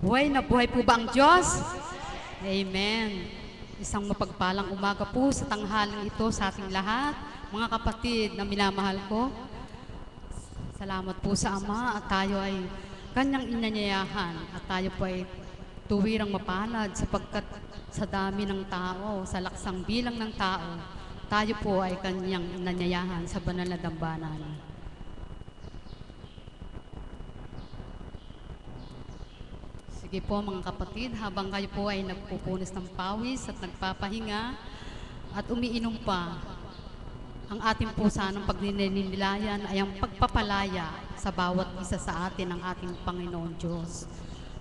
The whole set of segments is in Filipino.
Buhay na buhay po ba ang Diyos? Amen. Isang mapagpalang umaga po sa tanghaling ito sa ating lahat. Mga kapatid na minamahal ko, salamat po sa Ama at tayo ay Kanyang inanyayahan at tayo po ay tuwirang mapalad sapagkat sa dami ng tao, sa laksang bilang ng tao, tayo po ay Kanyang inanyayahan sa banal na dambana. Sige po mga kapatid, habang kayo po ay nagpupunas ng pawis at nagpapahinga at umiinom pa, ang ating po sanang pagnininilayan ay ang pagpapalaya sa bawat isa sa atin ng ating Panginoon Diyos.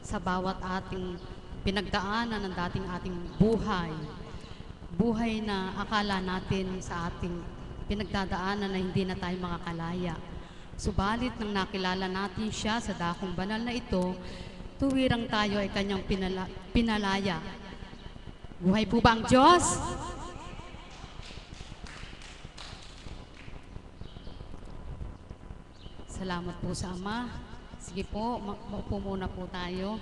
Sa bawat ating pinagdaanan ng dating ating buhay, buhay na akala natin sa ating pinagdadaanan na hindi na tayo makakalaya. Subalit nang nakilala natin siya sa dakong banal na ito, tuwirang tayo ay Kanyang pinalaya. Buhay po ba ang Diyos? Salamat po sa Ama. Sige po, maupo muna po tayo.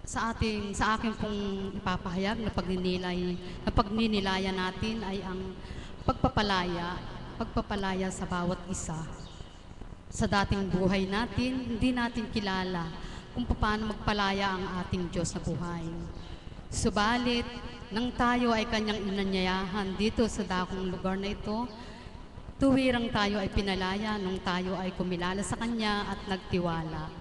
Sa akin pong ipapahayag na pagninilayan natin ay ang pagpapalaya sa bawat isa. Sa dating buhay natin, hindi natin kilala kung paano magpalaya ang ating Diyos na buhay. Subalit, nang tayo ay Kanyang inanyayahan dito sa dakong lugar na ito, tuwirang tayo ay pinalaya nung tayo ay kumilala sa Kanya at nagtiwala.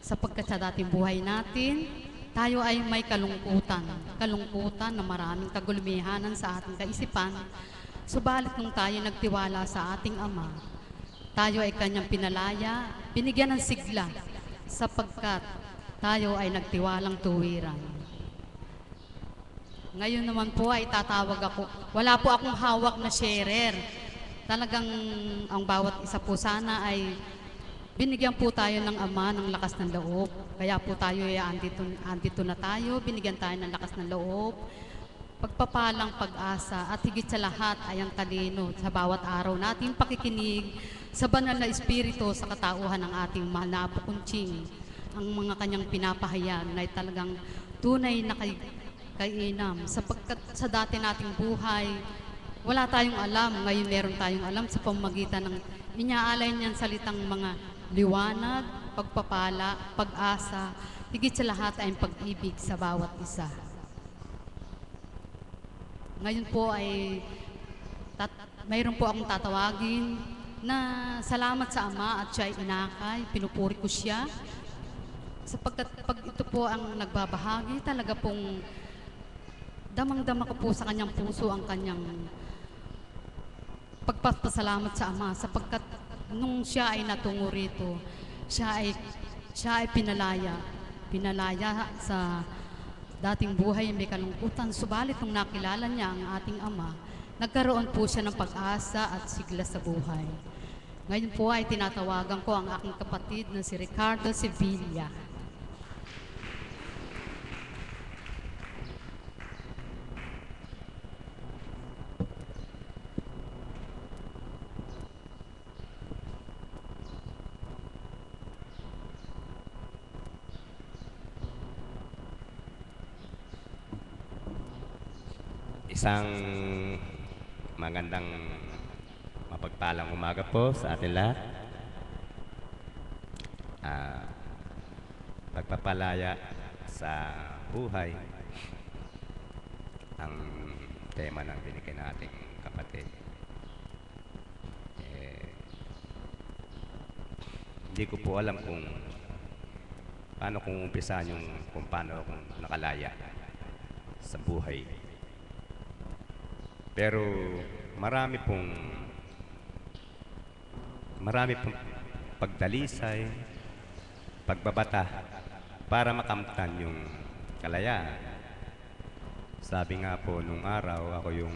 Sapagkat sa dating buhay natin, tayo ay may kalungkutan na maraming kagulumihanan sa ating kaisipan. Subalit nung tayo nagtiwala sa ating Ama, tayo ay Kanyang pinalaya, binigyan ng sigla, sapagkat tayo ay nagtiwalang tuwiran. Ngayon naman po ay tatawag ako. Wala po akong hawak na sharer. Talagang ang bawat isa po sana ay binigyan po tayo ng Ama ng lakas ng loob. Kaya po tayo ay andito na tayo, binigyan tayo ng lakas ng loob, pagpapalang pag-asa at higit sa lahat ay ang talino sa bawat araw nating pakikinig sa banal na Espiritu sa katauhan ng ating mahal na Apo Kunching. Ang mga Kanyang pinapahayag na ay talagang tunay na kainam sapagkat sa dati nating buhay, wala tayong alam. Ngayon meron tayong alam sa pamamagitan ng inyaalay niyang salitang mga liwanag, pagpapala, pag-asa, higit sa lahat ay ang pag-ibig sa bawat isa. Ngayon po ay mayroon po akong tatawagin na salamat sa Ama at siya ay inakay, pinupuri ko siya. Sapagkat pag ito po ang nagbabahagi, talaga pong damang-dama ko po sa Kanyang puso ang Kanyang pagpapasalamat sa Ama. Sapagkat nung siya ay natungo rito, siya ay pinalaya sa dating buhay may kalungkutan. Subalit nung nakilala niya ang ating Ama, nagkaroon po siya ng pag-asa at sigla sa buhay. Ngayon po ay tinatawagan ko ang aking kapatid na si Ricardo Sevilla. Isang magandang mapagpalang umaga po sa atin lahat. Pagpapalaya sa buhay ang tema ng binigay nating kapatid. Hindi ko po alam kung paano kung umpisahan kung paano akong nakalaya sa buhay. Pero marami pong pagdalisay, pagbabata para makamtan yung kalayaan. Sabi nga po nung araw, ako yung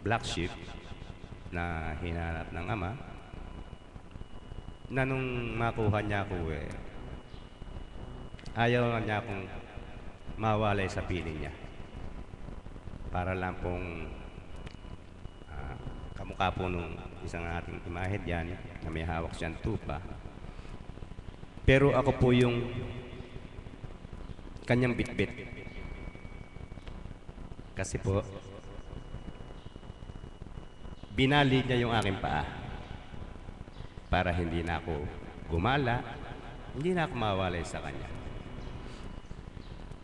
black sheep na hinanap ng Ama, na nung makuha niya ako ayaw niya akong mawalay sa piling niya. Para lang pong kamukha po nung isang ating imahe diyan na may hawak siyang tupa. Pero ako po yung kanyang bitbit. Kasi po, binali niya yung aking paa para hindi na ako gumala, hindi na ako mawalay sa kanya.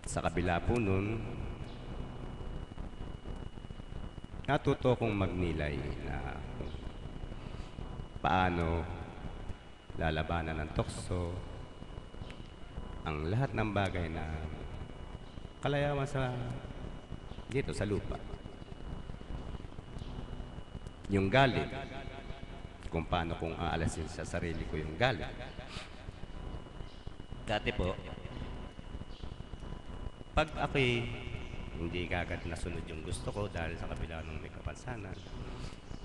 Sa kabila po nun, natuto kong magnilay na paano lalabanan ng tukso, ang lahat ng bagay na kalayawan sa dito sa lupa. Yung galit, kung paano kong aalasin sa sarili ko yung galit. Dati po, pag ako'y hindi kagad nasunod yung gusto ko dahil sa kabila ng may kapansanan,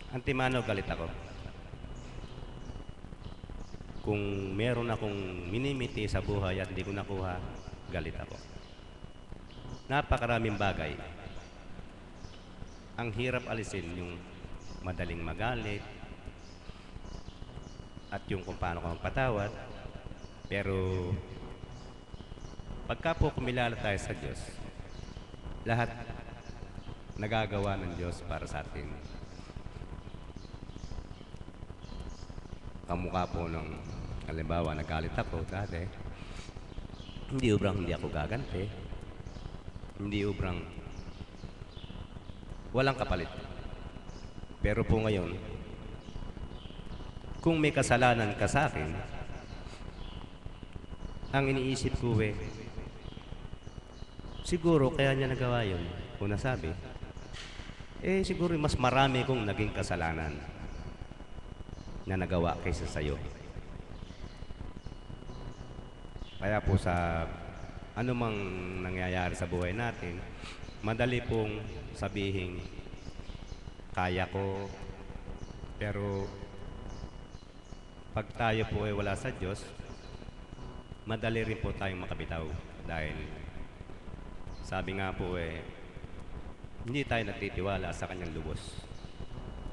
antimano galit ako. Kung meron akong minimiti sa buhay at hindi ko nakuha, galit ako. Napakaraming bagay. Ang hirap alisin yung madaling magalit at yung kung paano ko magpatawad. Pero pagka po kumilala tayo sa Diyos, lahat nagagawa ng Diyos para sa atin. Kamukha po ng halimbawa, nagalit ako dati, hindi ubrang hindi ako gaganti, hindi ubrang walang kapalit. Pero po ngayon, kung may kasalanan ka sa akin, ang iniisip ko siguro kaya niya nagawa yun. Kung nasabi, siguro mas marami kong naging kasalanan na nagawa kaysa sa'yo. Kaya po sa anumang nangyayari sa buhay natin, madali pong sabihin, kaya ko, pero pag tayo po ay wala sa Diyos, madali rin po tayong makabitaw. Dahil sabi nga po hindi tayo nagtitiwala sa Kanyang lubos.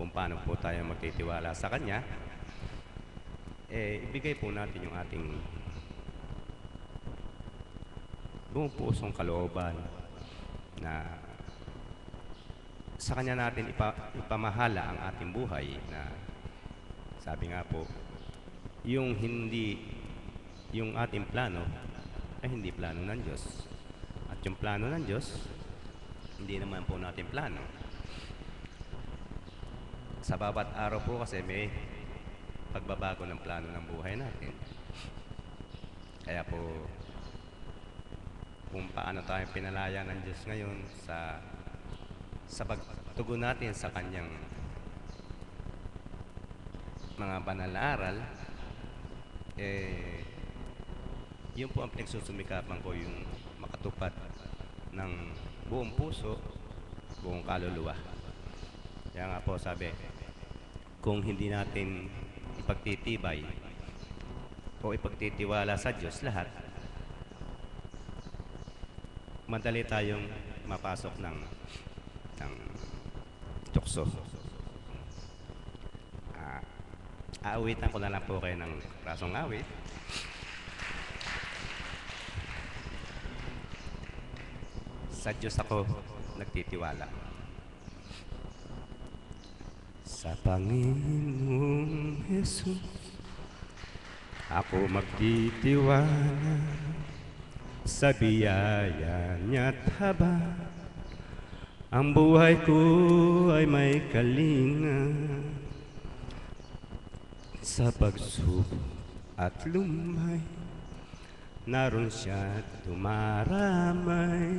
Kung paano po tayo magtitiwala sa Kanya, ibigay po natin yung ating buong pusong kalooban na sa Kanya natin ipamahala ang ating buhay na sabi nga po, yung ating plano ay hindi plano ng Diyos. At yung plano ng Diyos, hindi naman po natin plano. Sa bawat araw po kasi may pagbabago ng plano ng buhay natin. Kaya po, kung paano tayo pinalaya ng Diyos ngayon sa pagtugon natin sa Kanyang mga banal na aral, yun po ang pinagsusumikapan ko, yung makatupad ng buong puso, buong kaluluwa. Kaya nga po sabi, kung hindi natin ipagtitibay o ipagtitiwala sa Diyos lahat, madali tayong mapasok ng tukso. Aawitan ko na lang po kayo ng rasong awit. Sa Diyos ako nagtitiwala. Sa Panginoong Jesus ako magtitiwala, sa biyaya niya't habang ang buhay ko ay may kalinga. Sa pagsubok at lumay, naroon siya't dumaramay.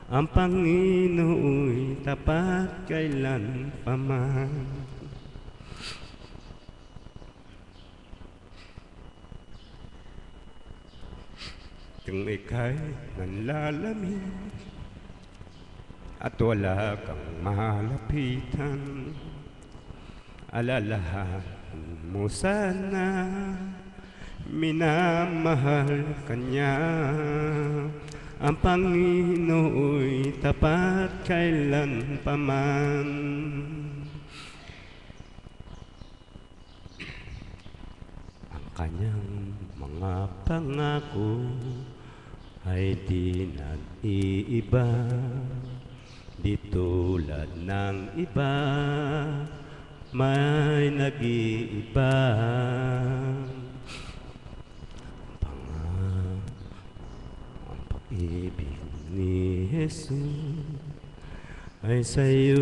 Ang Panginoo'y tapat kailan pa man. Kung ika'y nanlalamig at wala kang malapitan, alalahanin mo sana, minamahal ka niya. Ang Panginoo'y tapat kailan pa man. kanyang mga pangako ay di nag-iiba, di tulad ng iba, may nag-iiba. Ang pag-ibig ni Jesus ay sa'yo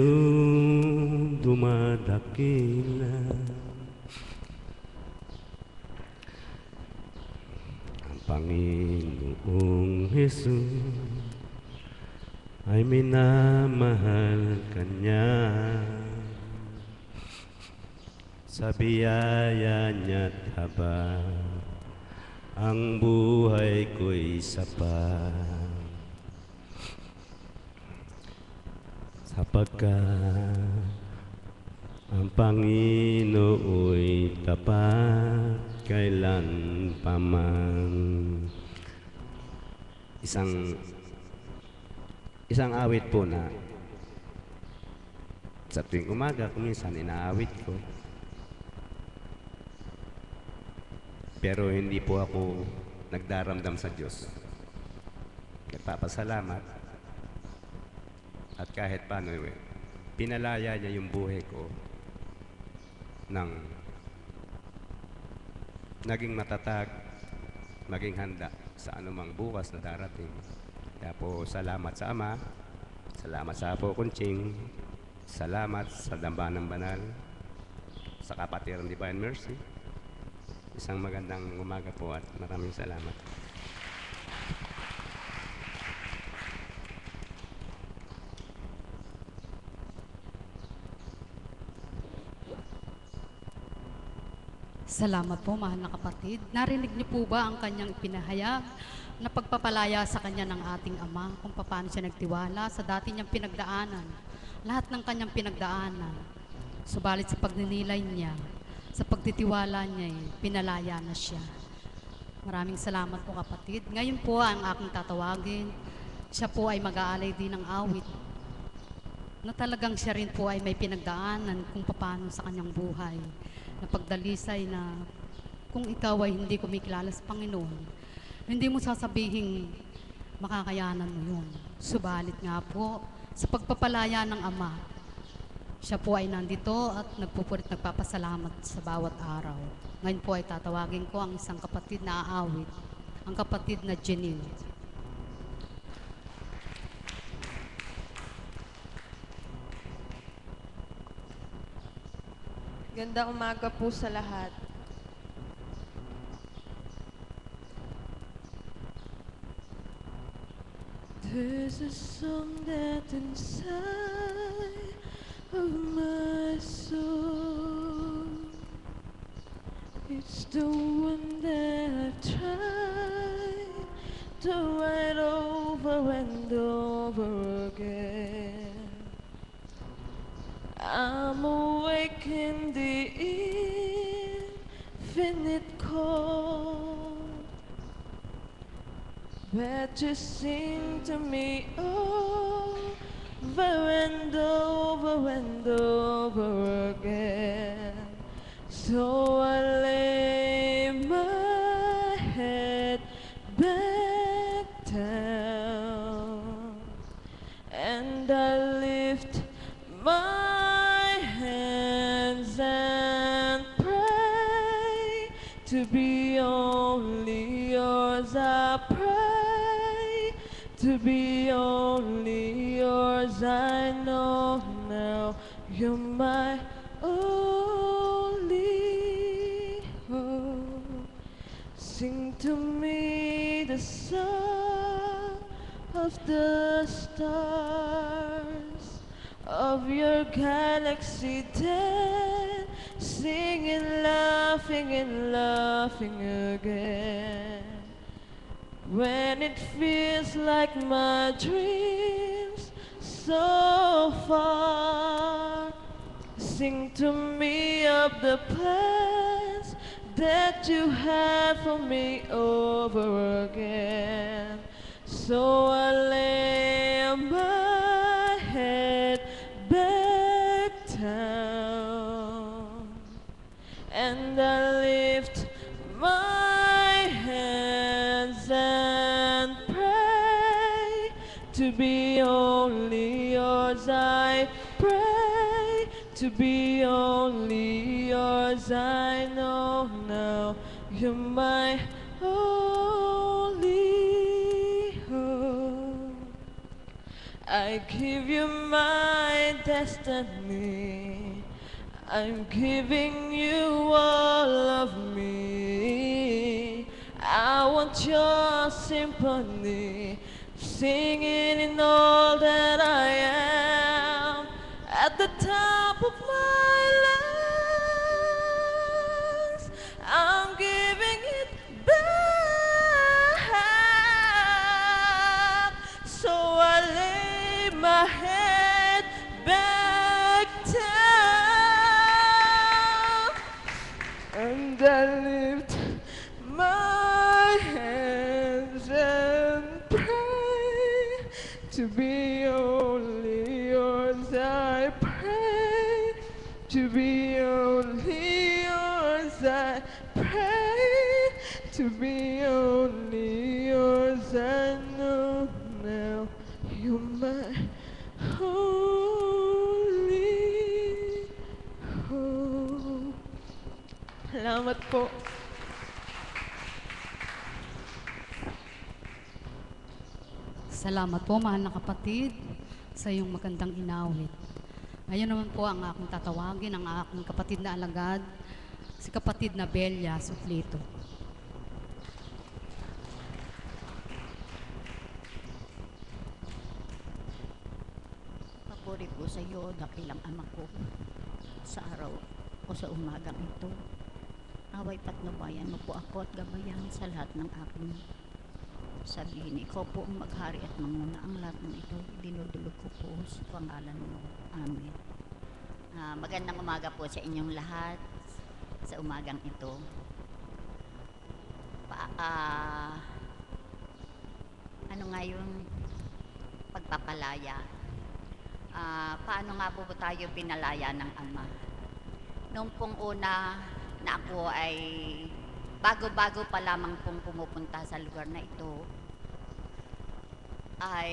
dumadakila. Ang Panginoong Jesus ay minamahal ka niya. Sa biyaya niya't habang ang buhay ko'y sapat. Sapagkat ang Panginoo'y tapat kailan paman. Isang awit po na sa tuwing umaga kuminsan inaawit ko. Pero hindi po ako nagdaramdam sa Diyos. Nagpapasalamat. At kahit paano, pinalaya niya yung buhay ko ng naging matatag, maging handa sa anumang bukas na darating. Kaya po, salamat sa Ama, salamat sa Apo Kunching, salamat sa Dambanang Banal, sa Kapatiran Divine Mercy. Isang magandang umaga po at maraming salamat. Salamat po, mahal na kapatid. Narinig niyo po ba ang kanyang ipinahayag na pagpapalaya sa kanya ng ating Ama kung paano siya nagtiwala sa dati niyang pinagdaanan, lahat ng kanyang pinagdaanan. Subalit sa pagninilay niya, sa pagtitiwala niya, pinalaya na siya. Maraming salamat po kapatid. Ngayon po ang aking tatawagin, siya po ay mag-aalay din ng awit na talagang siya rin po ay may pinagdaanan kung paano sa kanyang buhay. Na pagdalisay na kung ikaw ay hindi kumikilala sa Panginoon, hindi mo sasabihin makakayanan mo yun. Subalit nga po, sa pagpapalaya ng Ama, siya po ay nandito at nagpapasalamat sa bawat araw. Ngayon po ay tatawagin ko ang isang kapatid na aawit, ang kapatid na Janine. Gandang umaga po sa lahat. There's a song that inside of my soul. It's the one that I've tried to write over and over again. I'm awake in the infinite cold, but you sing to me over and over and over again. So I lay my head back down and I lift my hands and pray to be only yours. I pray to be only yours. I know now you're my only hope. Sing to me the song of the stars of your galaxy, then singing, laughing and laughing again. When it feels like my dreams so far, sing to me of the plans that you have for me over again. So I lay my head back down and I lift my be only yours. I pray to be only yours. I know now you're my only hope. I give you my destiny. I'm giving you all of me. I want your symphony, singing in all that I am. At the top of my lungs, I'm giving it back. So I lay my head back down and I lift my hands and pray to be only yours. I pray to be only yours. I pray to be only yours. I know now you're my only hope. Salamat po. Salamat po, mahal na kapatid, sa iyong magandang inawit. Ngayon naman po ang aking tatawagin, ang aking kapatid na alagad, si kapatid na Belia Suplito. Papuri po sa iyo, dakilang ama ko, sa araw o sa umagang ito. Naway patnubayan mo po ako at gabayan sa lahat ng aking sabihin. Ikaw po ang maghari at manguna ang lahat ng ito. Dinudulog ko po sa pangalan mo. Amen. Magandang umaga po sa inyong lahat sa umagang ito. Ano nga yung pagpapalaya? Paano nga po tayo pinalaya ng Ama? Noong pong una na ako ay bago-bago pa lamang pong pumupunta sa lugar na ito, ay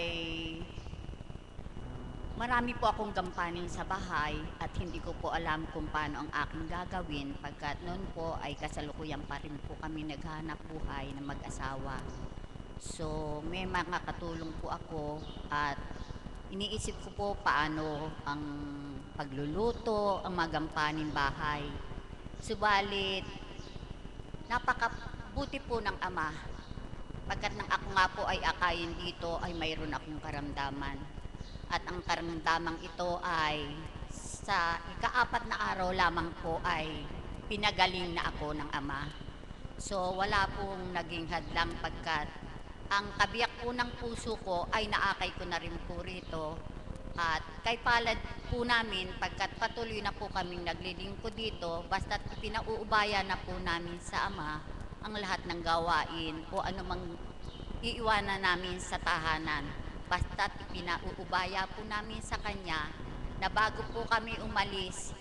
marami po akong gampanin sa bahay at hindi ko po alam kung paano ang aking gagawin pagkat noon po ay kasalukuyan pa rin po kami naghanap buhay na mag-asawa. So may mga katulong po ako at iniisip ko po paano ang pagluluto, ang magampanin bahay. Subalit, napakabuti po ng Ama. Pagkat nang ako nga po ay akayin dito ay mayroon akong karamdaman. At ang karamdamang ito ay sa ika-4 na araw lamang po ay pinagaling na ako ng Ama. So wala pong naging hadlang pagkat ang kabiyak po ng puso ko ay naakay ko na rin po rito. At kay palad po namin, pagkat patuloy na po kaming naglilingkod dito, basta't pinauubaya na po namin sa Ama ang lahat ng gawain o anumang iiwanan namin sa tahanan. Basta't pinauubaya po namin sa Kanya na bago po kami umalis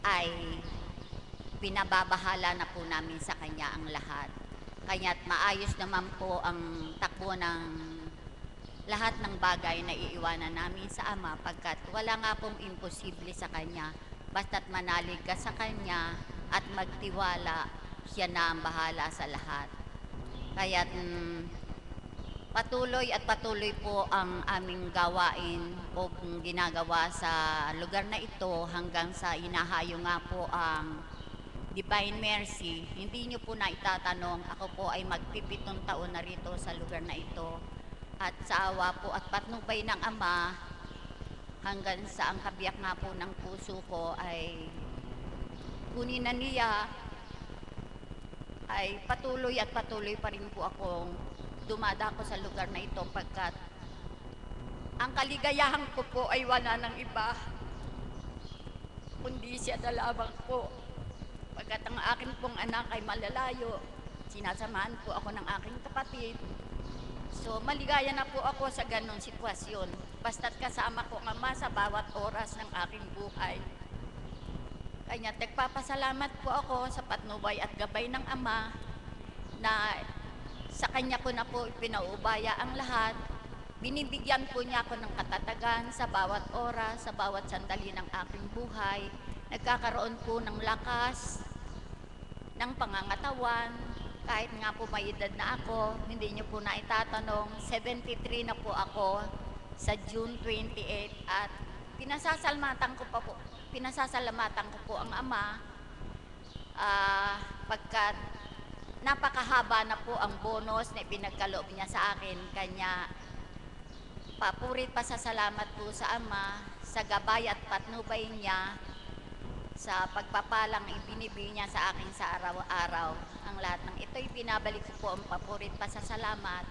ay pinababahala na po namin sa Kanya ang lahat. Kaya't maayos naman po ang takbo ng lahat ng bagay na iiwanan namin sa Ama pagkat wala nga pong imposible sa Kanya. Basta't manalig ka sa Kanya at magtiwala, siya na ang bahala sa lahat. Kaya't patuloy at patuloy po ang aming gawain o ginagawa sa lugar na ito hanggang sa inahayo nga po ang Divine Mercy. Hindi nyo po na itatanong, ako po ay magpipitong taon na rito sa lugar na ito. At sa awa po at patnubay ng Ama, hanggang sa ang kabiyak nga po ng puso ko ay kunin na niya, ay patuloy at patuloy pa rin po akong dumadako sa lugar na ito pagkat ang kaligayahan ko po ay wala ng iba, kundi siya na lamang po. Pagkat ang akin pong anak ay malalayo, sinasamahan po ako ng aking kapatid. So, maligaya na po ako sa ganong sitwasyon. Basta't kasama ko ang Ama sa bawat oras ng aking buhay. Kaya nagpapasalamat po ako sa patnubay at gabay ng Ama na sa Kanya ko na po ipinaubaya ang lahat binibigyan po niya ako ng katatagan sa bawat oras, sa bawat sandali ng aking buhay. Nagkakaroon po ng lakas, ng pangangatawan, kahit nga po may edad na ako, hindi niyo po na itatanong, 73 na po ako sa June 28 at pinasasalamatan ko po ang Ama pagkat napakahaba na po ang bonus na pinagkaloob niya sa akin. Kanya papurit pasasalamat po sa Ama sa gabay at patnubay niya sa pagpapalang ibinibigay niya sa akin sa araw-araw. Ang lahat ng ito'y binabalik ko po ang papurit pasasalamat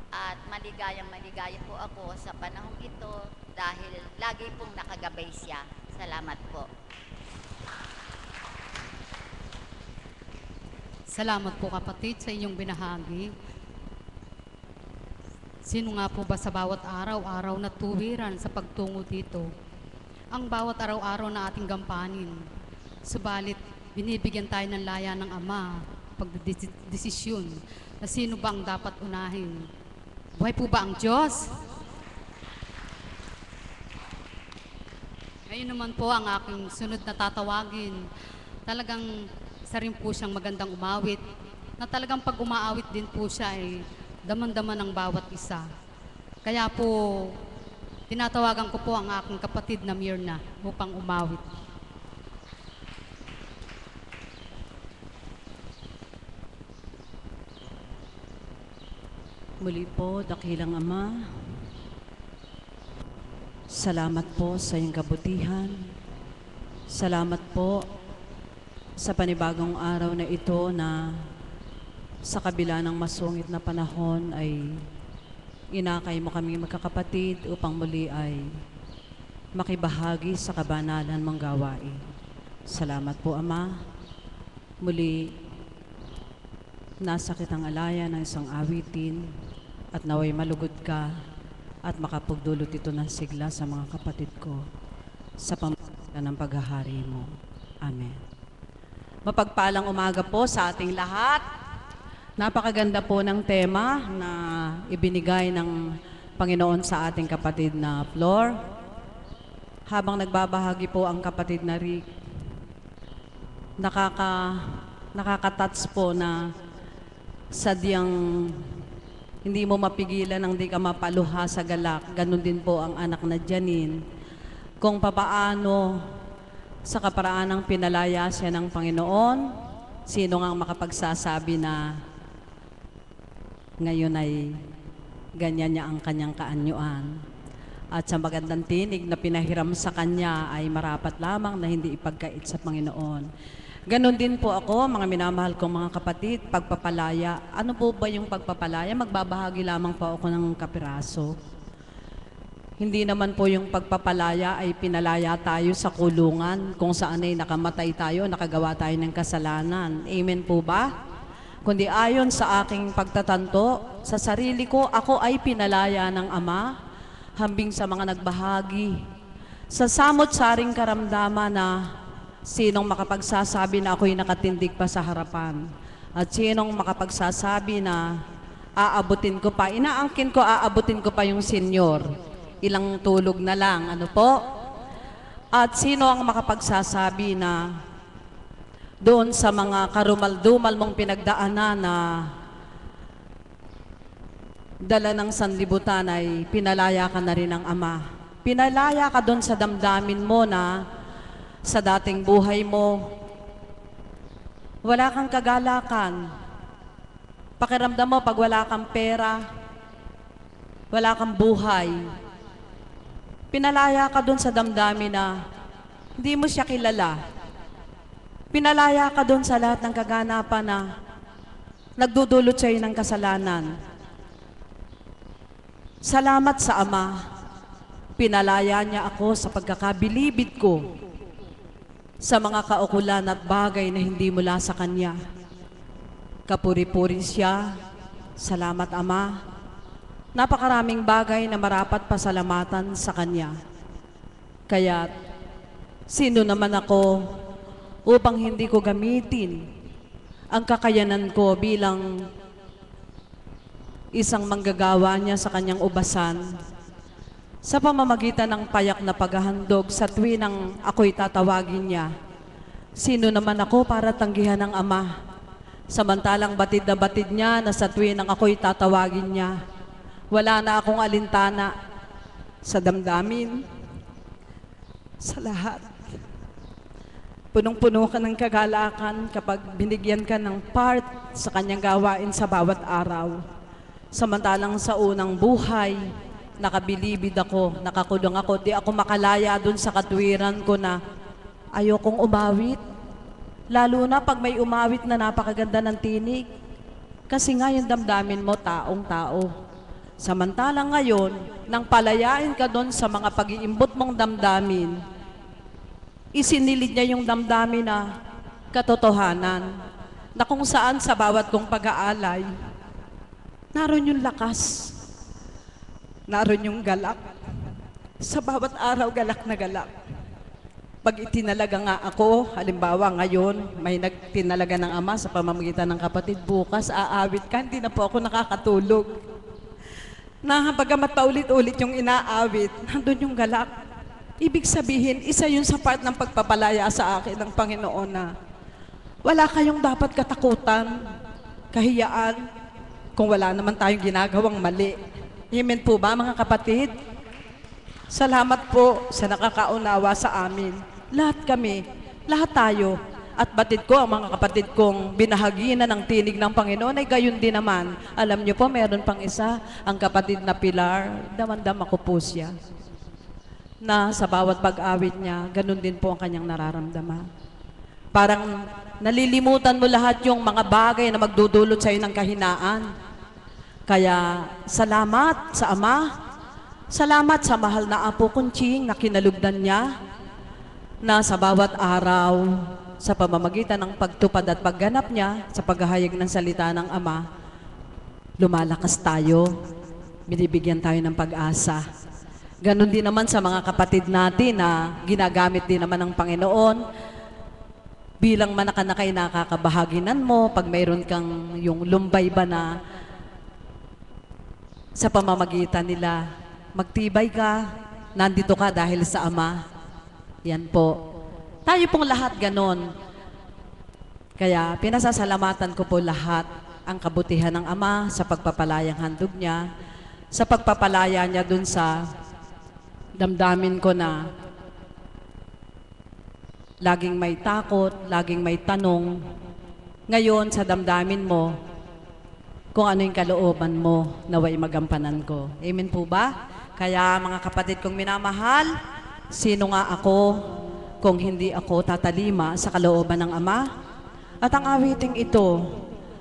at maligayang maligaya po ako sa panahong ito dahil lagi pong nakagabay siya. Salamat po. Salamat po kapatid sa inyong binahagi. Sino nga po ba sa bawat araw-araw na tuwiran sa pagtungo dito? Ang bawat araw-araw na ating gampanin. Subalit, binibigyan tayo ng laya ng Ama, pagdesisyon na sino ba ang dapat unahin. Buhay po ba ang Diyos? Ngayon naman po ang aking sunod na tatawagin. Talagang isa rin po siyang magandang umawit, na talagang pag umaawit din po siya ay daman-daman ng bawat isa. Kaya po, tinatawagan ko po ang aking kapatid na Myrna upang umawit. Muli po, dakilang Ama, salamat po sa iyong kabutihan. Salamat po sa panibagong araw na ito na sa kabila ng masungit na panahon ay inakay mo kami magkakapatid upang muli ay makibahagi sa kabanalan mong gawain. Salamat po, Ama. Muli, nasakit ang alaya ng isang awitin at naway malugod ka at makapagdulot ito ng sigla sa mga kapatid ko sa pamamagitan ng paghahari mo. Amen. Mapagpalang umaga po sa ating lahat. Napakaganda po ng tema na ibinigay ng Panginoon sa ating kapatid na Flor. Habang nagbabahagi po ang kapatid na Rick, nakaka-touch po na sadyang hindi mo mapigilan ang di ka mapaluha sa galak. Ganon din po ang anak na Janine. Kung papaano sa kaparaan ng pinalaya siya ng Panginoon, sino nga makapagsasabi na ngayon ay ganyan niya ang kanyang kaanyuan. At sa magandang tinig na pinahiram sa kanya ay marapat lamang na hindi ipagkait sa Panginoon. Ganon din po ako, mga minamahal kong mga kapatid, pagpapalaya. Ano po ba yung pagpapalaya? Magbabahagi lamang po ako ng kapiraso. Hindi naman po yung pagpapalaya ay pinalaya tayo sa kulungan kung saan ay nakamatay tayo, nakagawa tayo ng kasalanan. Amen po ba? Kundi ayon sa aking pagtatanto, sa sarili ko, ako ay pinalaya ng Ama, hambing sa mga nagbahagi. Sa samot-saring karamdaman na sinong makapagsasabi na ako'y nakatindig pa sa harapan? At sinong makapagsasabi na aabutin ko pa? Inaangkin ko, aabutin ko pa yung senyor. Ilang tulog na lang, ano po? At sino ang makapagsasabi na doon sa mga karumal-dumal mong pinagdaanan na dala ng sanlibutan ay pinalaya ka na rin ng Ama. Pinalaya ka doon sa damdamin mo na sa dating buhay mo, wala kang kagalakan. Pakiramdam mo pag wala kang pera, wala kang buhay. Pinalaya ka doon sa damdamin na hindi mo siya kilala. Pinalaya ka doon sa lahat ng kaganapan na nagdudulot sa'yo ng kasalanan. Salamat sa Ama. Pinalaya niya ako sa pagkakabilibid ko sa mga kaukulan at bagay na hindi mula sa Kanya. Kapuri-puri siya. Salamat, Ama. Napakaraming bagay na marapat pasalamatan sa Kanya. Kaya, sino naman ako upang hindi ko gamitin ang kakayanan ko bilang isang manggagawa niya sa kanyang ubasan sa pamamagitan ng payak na paghahandog sa tuwinang ako'y tatawagin niya. Sino naman ako para tanggihan ng Ama? Samantalang batid na batid niya na sa tuwinang ako'y tatawagin niya. Wala na akong alintana sa damdamin, sa lahat. Punong-puno ka ng kagalakan kapag binigyan ka ng part sa kanyang gawain sa bawat araw. Samantalang sa unang buhay, nakabilibid ako, nakakulong ako, di ako makalaya dun sa katwiran ko na ayokong umawit. Lalo na pag may umawit na napakaganda ng tinig. Kasi nga yung damdamin mo, taong-tao. Samantalang ngayon, nang palayain ka doon sa mga pag-iimbot mong damdamin, isinilid niya yung damdamin na katotohanan, na kung saan sa bawat kong pag-aalay, naroon yung lakas, naroon yung galak. Sa bawat araw, galak na galak. Pag itinalaga nga ako, halimbawa ngayon, may nagtinalaga ng Ama sa pamamagitan ng kapatid, bukas aawit ka, hindi na po ako nakakatulog. Na bagamat paulit-ulit yung inaawit, nandun yung galak. Ibig sabihin, isa yun sa part ng pagpapalaya sa akin ng Panginoon na wala kayong dapat katakutan, kahiyaan, kung wala naman tayong ginagawang mali. Amen po ba, mga kapatid? Salamat po sa nakakaunawa sa amin. Lahat kami, lahat tayo, at batid ko ang mga kapatid kong binahagi na ng tinig ng Panginoon ay gayon din naman. Alam niyo po, meron pang isa, ang kapatid na Pilar, damandam ako po siya. Na sa bawat pag-awit niya, ganun din po ang kanyang nararamdaman. Parang nalilimutan mo lahat yung mga bagay na magdudulot sa iyo ng kahinaan. Kaya salamat sa Ama, salamat sa mahal na Apo Kunching na kinalugdan niya, na sa bawat araw, sa pamamagitan ng pagtupad at pagganap niya sa paghahayag ng salita ng Ama, lumalakas tayo, binibigyan tayo ng pag-asa. Ganon din naman sa mga kapatid natin na ginagamit din naman ng Panginoon bilang manakanakay nakakabahaginan mo pag mayroon kang yung lumbay ba na sa pamamagitan nila, magtibay ka, nandito ka dahil sa Ama. Yan po. Tayo pong lahat ganon. Kaya pinasasalamatan ko po lahat ang kabutihan ng Ama sa pagpapalayang handog niya, sa pagpapalaya niya dun sa damdamin ko na laging may takot, laging may tanong. Ngayon sa damdamin mo, kung ano yung kalooban mo, naway magampanan ko. Amen po ba? Kaya mga kapatid kong minamahal, sino nga ako kung hindi ako tatalima sa kalooban ng Ama? At ang awiting ito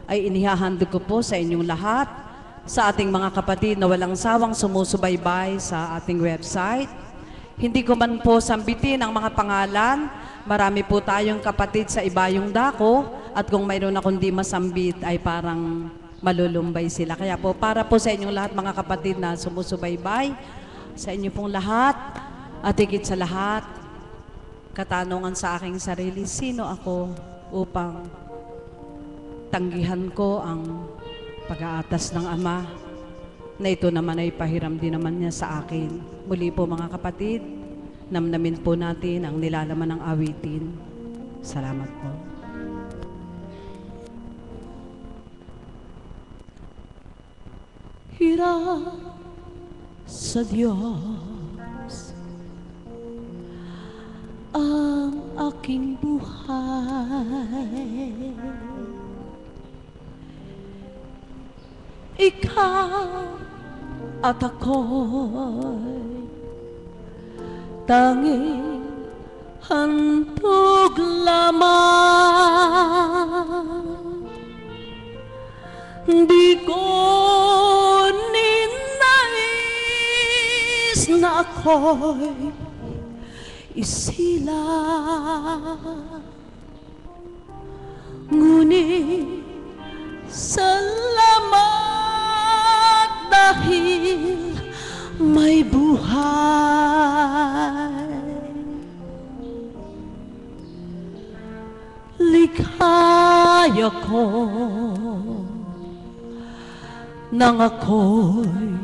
ay inihahandog ko po sa inyong lahat, sa ating mga kapatid na walang sawang sumusubaybay sa ating website. Hindi ko man po sambitin ang mga pangalan. Marami po tayong kapatid sa ibayong dako, at kung mayroon akong di masambit ay parang malulumbay sila. Kaya po para po sa inyong lahat mga kapatid na sumusubaybay, sa inyo pong lahat, at higit sa lahat, katanungan sa aking sarili, sino ako upang tanggihan ko ang pag-aatas ng Ama na ito naman ay pahiram din naman niya sa akin. Muli po mga kapatid, namnamin po natin ang nilalaman ng awitin. Salamat po. Hirap sa Diyos ang aking buhay, ikaw at ako'y tanging handog lamang. Di ko ninais na ako'y isilang, ngunit salamat dahil may buhay. Ligaya ko nang ako'y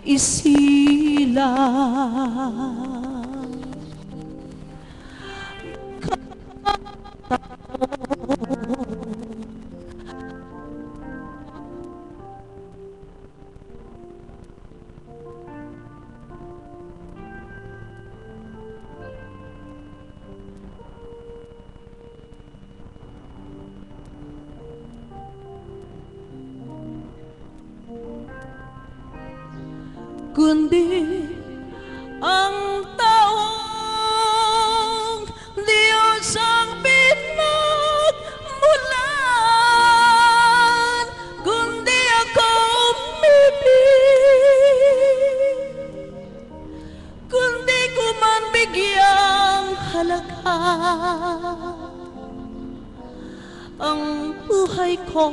isilang. Kundi ang taong Diyos ang pinagmulan, kundi ako umibig, kundi ko man bigyang halaga ang buhay ko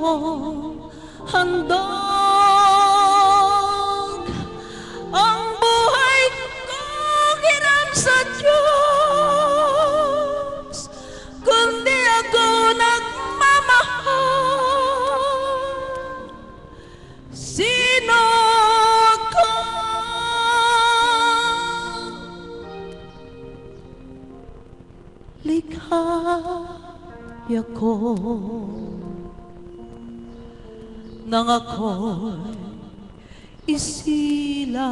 handog, ang buhay kong hiram sa Diyos, kundi ako nagmamahal. Sino ko? Likaya ko nang ako'y isilang.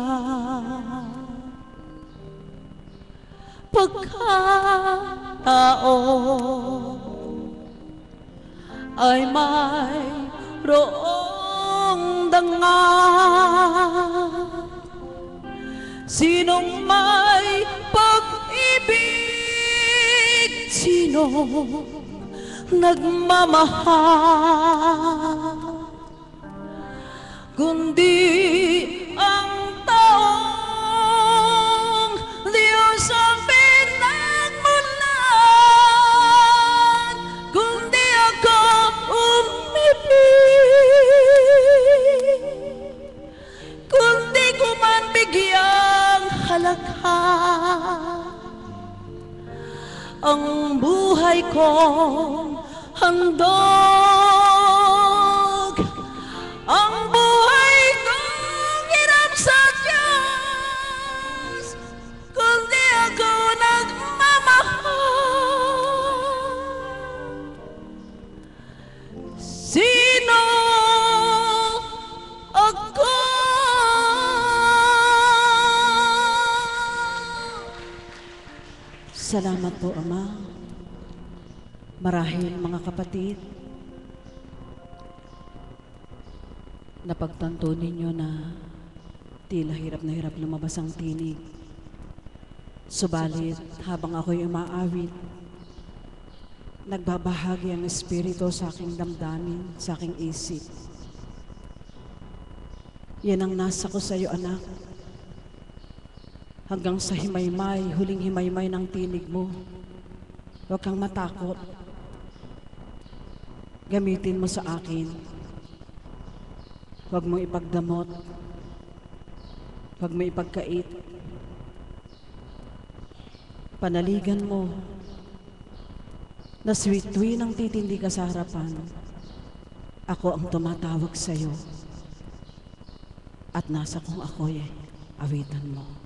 Pagkatao ay mayroong dangal, sinong may pag-ibig, sinong nagmamahal, kundi ang taong Diyos ang pinagmulan, kundi ako umibig, kundi ko man bigyang halaga ang buhay kong handog, ang buhay kong hirap sa Diyos, kundi ako nagmamahal. Sino ako? Salamat po, Ama. Marahil, mga kapatid, napagtanto ninyo na tila hirap na hirap lumabas ang tinig. Subalit, habang ako'y umaawit, nagbabahagi ang Espiritu sa aking damdamin, sa aking isip. Yan ang nasa ko sa iyo, anak. Hanggang sa himaymay, huling himaymay ng tinig mo. Huwag kang matakot. Gamitin mo sa akin. Huwag mong ipagdamot. Huwag mo ipagkait. Panaligan mo na sweet-sweet ang titindi ka sa harapan. Ako ang tumatawag sa iyo. At nasa kung ako'y awitan mo.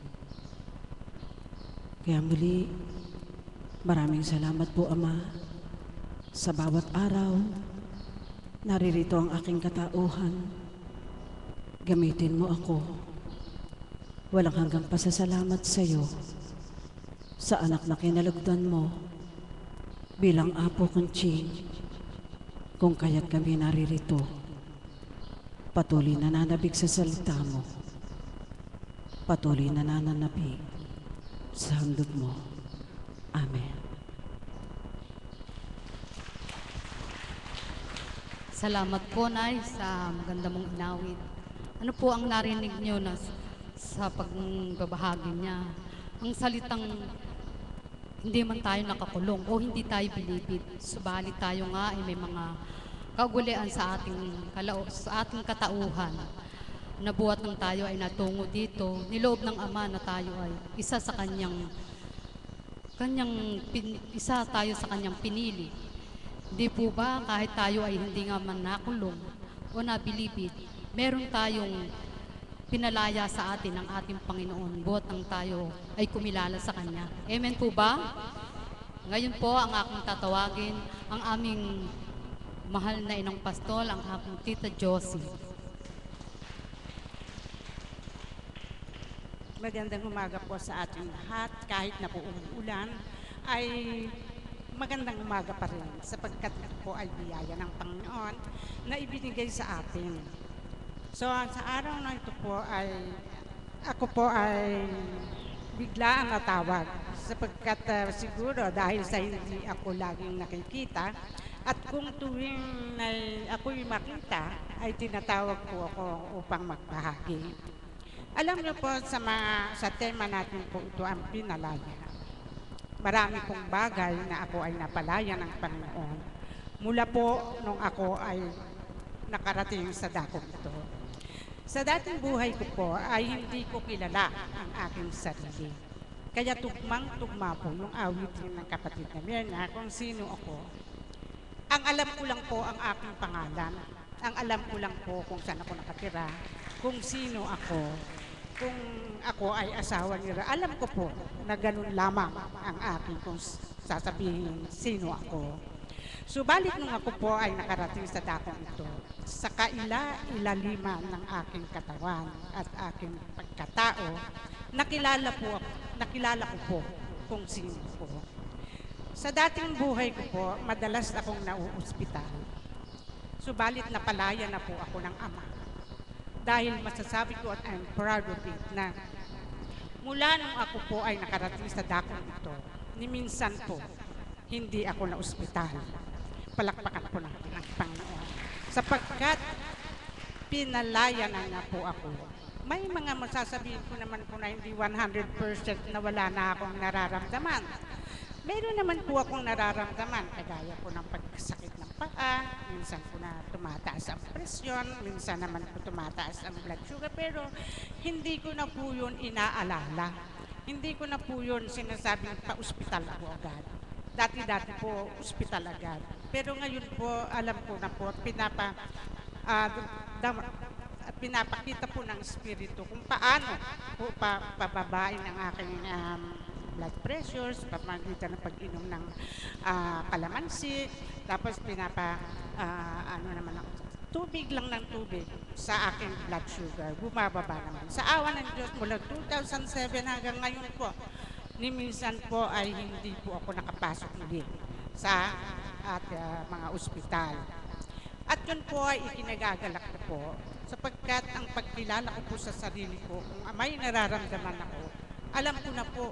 Kaya muli, maraming salamat po, Ama. Sa bawat araw, naririto ang aking katauhan. Gamitin mo ako. Walang hanggang pasasalamat sa iyo, sa anak na kinalugdan mo, bilang apo Conching, kung kaya't kami naririto. Patuloy na nananabig sa salita mo. Patuloy na nananabig sa handog mo. Amen. Salamat po, Nay, sa maganda mong inawit. Ano po ang narinig niyo na sa pagbabahagi niya? Ang salitang hindi man tayo nakakulong o hindi tayo bilibid, subalit tayo nga ay may mga kaugalian sa ating katauhan. Nabuhat ng tayo ay natungo dito, niloob ng Ama na tayo ay isa tayo sa kanyang pinili. Hindi po ba kahit tayo ay hindi nga man nakulong o nabilibid, meron tayong pinalaya sa atin ng ating Panginoon buhat nang tayo ay kumilala sa Kanya. Amen po ba? Ngayon po ang aking tatawagin ang aming mahal na inang pastol, ang aking Tita Josie. Magandang umaga po sa ating lahat. Kahit na po umuulan, ay magandang umaga pa rin sapagkat ito po ay biyaya ng Panginoon na ibinigay sa atin. So sa araw na ito po ay ako po ay biglaan natawag sapagkat siguro dahil sa hindi ako laging nakikita at kung tuwing ako'y makita ay tinatawag po ako upang magbahagi. Alam niyo po sa tema natin po ito ang pinalaya. Marami pong bagay na ako ay napalaya ng Panginoon mula po nung ako ay nakarating sa dakong ito. Sa dating buhay ko po ay hindi ko kilala ang aking sarili. Kaya tugmang-tugma po yung awitin ng kapatid na Mirna kung sino ako. Ang alam ko lang po ang aking pangalan. Ang alam ko lang po kung saan ako nakatira, kung sino ako, kung ako ay asawa nila. Alam ko po na ganun lamang ang aking kung sasabihin sino ako. Subalit nung ako po ay nakarating sa dakong ito, sa kaila-ilaliman ng aking katawan at aking pagkatao, nakilala ko po kung sino ko. Sa dating buhay ko po, madalas akong nauospital. Subalit napalaya na po ako ng Ama. Dahil masasabi ko at I'm proud of it na mula nung ako po ay nakarating sa dakong ito, ni minsan po, hindi ako na ospital. Palakpakan po natin ang Panginoon. Sapagkat pinalaya na niya po ako. May mga masasabihin ko naman po na hindi 100% na wala na akong nararamdaman. Meron naman po akong nararamdaman, kagaya po ng pagkasakit ng paa, minsan po na tumataas ang presyon, minsan naman po tumataas ang blood sugar, pero hindi ko na po yun inaalala. Hindi ko na po yun sinasabing pa-ospital ako agad. Dati-dati po, ospital agad. Pero ngayon po, alam ko na po, pinapakita po ng Espiritu kung paano po pababain ang aking blood pressures, pamagitan ng pag-inom ng kalamansi, tapos tubig lang ng tubig sa aking blood sugar, bumababa naman. Sa awa ng Diyos, mula 2007 hanggang ngayon po, ni minsan po ay hindi po ako nakapasok ulit sa mga ospital. At yun po ay ikinagagalak ko po sapagkat ang pagkilala ko po sa sarili ko, kung may nararamdaman ako, alam ko na po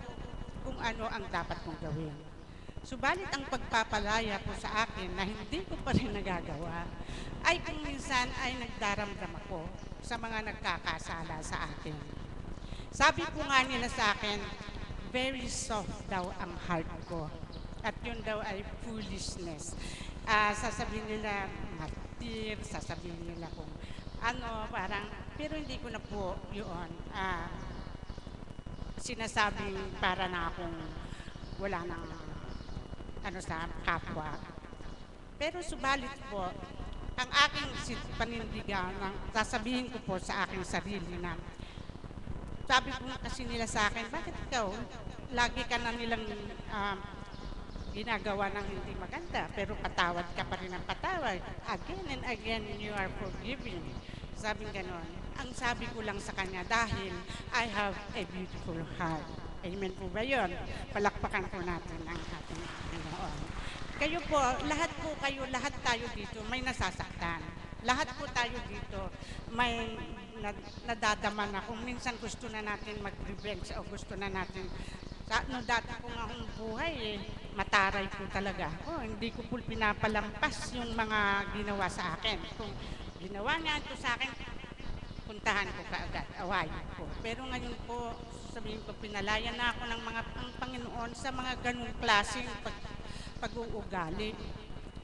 kung ano ang dapat kong gawin. Subalit ang pagpapalaya po sa akin na hindi ko pa rin nagagawa ay kung minsan ay nagdaramdam ako sa mga nagkakasala sa akin. Sabi po nga nila sa akin, very soft daw ang heart ko. At yun daw ay foolishness. Sasabihin nila martir, sasabihin nila kung ano, parang, pero hindi ko na po yun sinasabing para na akong wala nang sa kapwa. Pero subalit po, ang aking panindigan, sasabihin ko po sa aking sarili na, sabi ko kasi nila sa akin, bakit ikaw, lagi ka na nilang ginagawa ng hindi maganda, pero patawad ka pa rin ng patawad. Again and again, you are forgiving. Sabing ganon. Ang sabi ko lang sa kanya, dahil I have a beautiful heart. Amen po ba yun? Palakpakan po natin ang ating Panginoon. Kayo po, lahat tayo dito may nasasaktan. Lahat po tayo dito may nadadama na kung minsan gusto na natin mag-revenge o gusto na natin dati kung akong buhay mataray po talaga. Hindi ko po pinapalampas yung mga ginawa sa akin. Kung ginawa niya ito sa akin, puntahan ko kaagad, awayin ko. Pero ngayon po, sabihin ko, pinalaya na ako ng ang Panginoon sa mga ganung klaseng pag-uugali.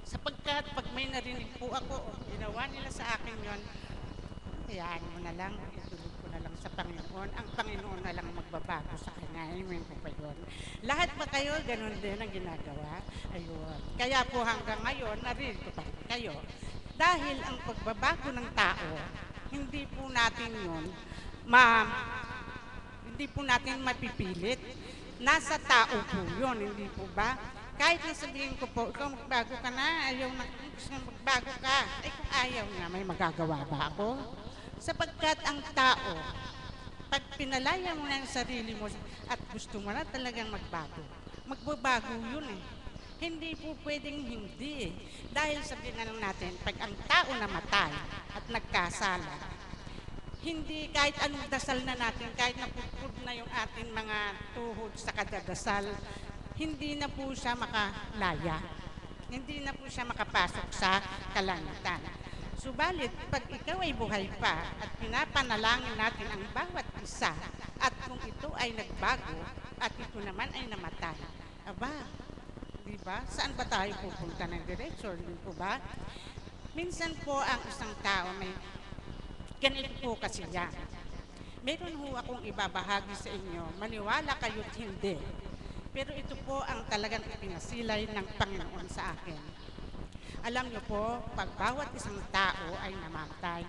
Sapagkat pag may narinig po ako, ginawa nila sa akin yon, hayaan mo na lang, ituloy ko na lang sa Panginoon. Ang Panginoon na lang magbabago sa kanya. Amen po pa yun. Lahat ba kayo, ganun din ang ginagawa? Ayun. Kaya po hanggang ngayon, narinig ko pa rin kayo. Dahil ang pagbabago ng tao, hindi po natin yun hindi po natin mapipilit. Nasa tao po yun, hindi po ba? Kahit na sabihin ko po, ikaw magbago ka na, ayaw na, gusto mo magbago ka. Ay kung ayaw nga, may magagawa ba ako? Sapagkat ang tao, pag pinalaya mo na yung sarili mo at gusto mo na talagang magbago, magbabago yun eh. Hindi po pwedeng hindi eh. Dahil sabihin na lang natin, pag ang tao namatay at nagkasala, hindi kahit anong dasal na natin, kahit napupud na yung ating mga tuhod sa kadadasal, hindi na po siya makalaya. Hindi na po siya makapasok sa kalangitan. Subalit, pag ikaw ay buhay pa at pinapanalangin natin ang bawat isa at kung ito ay nagbago at ito naman ay namatay, aba, di ba? Saan ba tayo pupunta ng diretsyo? Di po ba? Minsan po ang isang tao may ganito po kasi yan. Meron ho akong ibabahagi sa inyo, maniwala kayo't hindi. Pero ito po ang talagang ipinasilay ng Panginoon sa akin. Alam niyo po, pag bawat isang tao ay namatay,